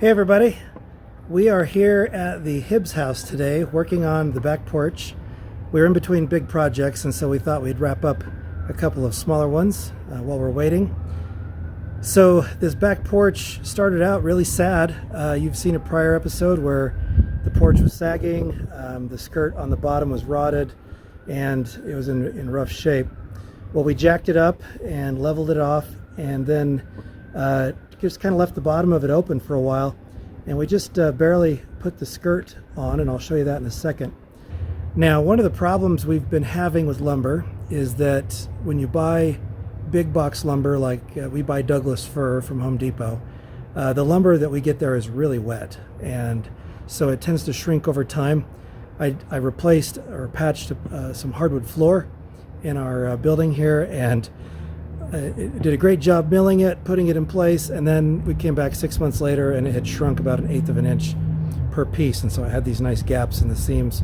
Hey everybody, we are here at the Hibbs house today working on the back porch. We're in between big projects, and so we thought we'd wrap up a couple of smaller ones while we're waiting. So this back porch started out really sad. You've seen a prior episode where the porch was sagging, the skirt on the bottom was rotted, and it was in rough shape. Well, we jacked it up and leveled it off, and then just kind of left the bottom of it open for a while, and we just barely put the skirt on, and I'll show you that in a second. Now, one of the problems we've been having with lumber is that when you buy big box lumber, like we buy Douglas fir from Home Depot, the lumber that we get there is really wet, and so it tends to shrink over time. I replaced or patched some hardwood floor in our building here, and it did a great job milling it, putting it in place, and then we came back 6 months later and it had shrunk about 1/8 of an inch per piece, and so I had these nice gaps in the seams.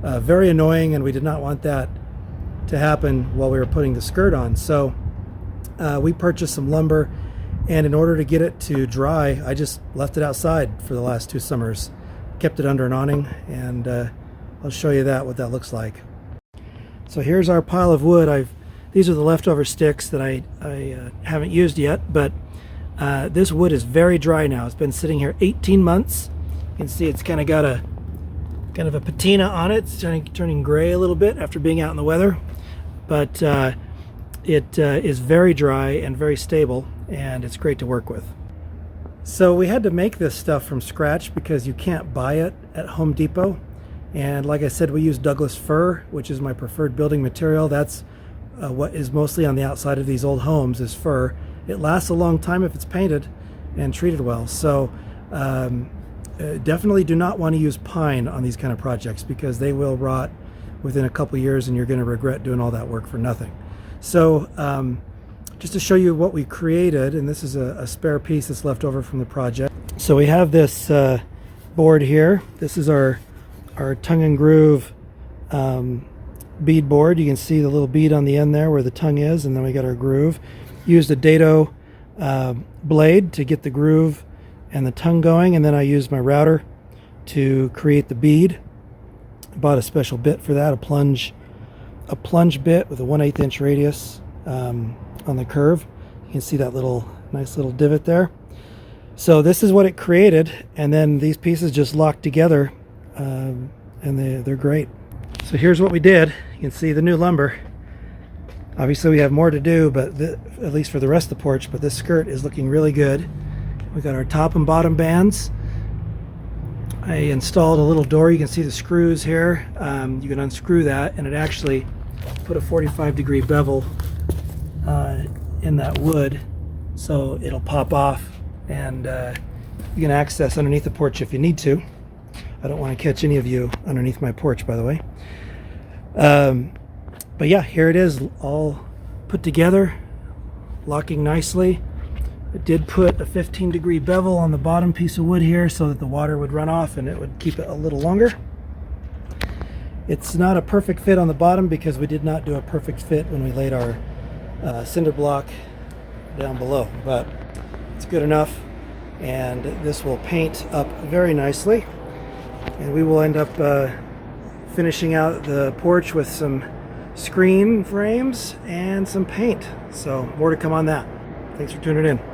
Very annoying, and we did not want that to happen while we were putting the skirt on. So we purchased some lumber, and in order to get it to dry, I just left it outside for the last 2 summers. Kept it under an awning, and I'll show you what that looks like. So here's our pile of wood. These are the leftover sticks that I haven't used yet, but this wood is very dry now. It's been sitting here 18 months. You can see it's kind of got a patina on it. It's turning gray a little bit after being out in the weather, but it is very dry and very stable, and it's great to work with. So we had to make this stuff from scratch because you can't buy it at Home Depot. And like I said, we use Douglas fir, which is my preferred building material. That's what is mostly on the outside of these old homes is fir. It lasts a long time if it's painted and treated well. So definitely do not want to use pine on these kind of projects because they will rot within a couple years, and you're going to regret doing all that work for nothing. So just to show you what we created, and this is a spare piece that's left over from the project. So we have this board here. This is our tongue and groove beadboard. You can see the little bead on the end there where the tongue is, and then we got our groove. Used a dado blade to get the groove and the tongue going, and then I used my router to create the bead. I bought a special bit for that, a plunge bit with a 1/8 inch radius on the curve. You can see that nice little divot there. So this is what it created, and then these pieces just locked together, and they're great. So here's what we did. You can see the new lumber. Obviously we have more to do, but at least for the rest of the porch, but this skirt is looking really good. We got our top and bottom bands. I installed a little door. You can see the screws here. You can unscrew that, and it actually put a 45-degree bevel in that wood, so it'll pop off, and you can access underneath the porch if you need to. I don't want to catch any of you underneath my porch, by the way. But yeah, here it is, all put together, locking nicely. It did put a 15-degree bevel on the bottom piece of wood here so that the water would run off and it would keep it a little longer. It's not a perfect fit on the bottom because we did not do a perfect fit when we laid our cinder block down below, but it's good enough, and this will paint up very nicely, and we will end up finishing out the porch with some screen frames and some paint. So more to come on that. Thanks for tuning in.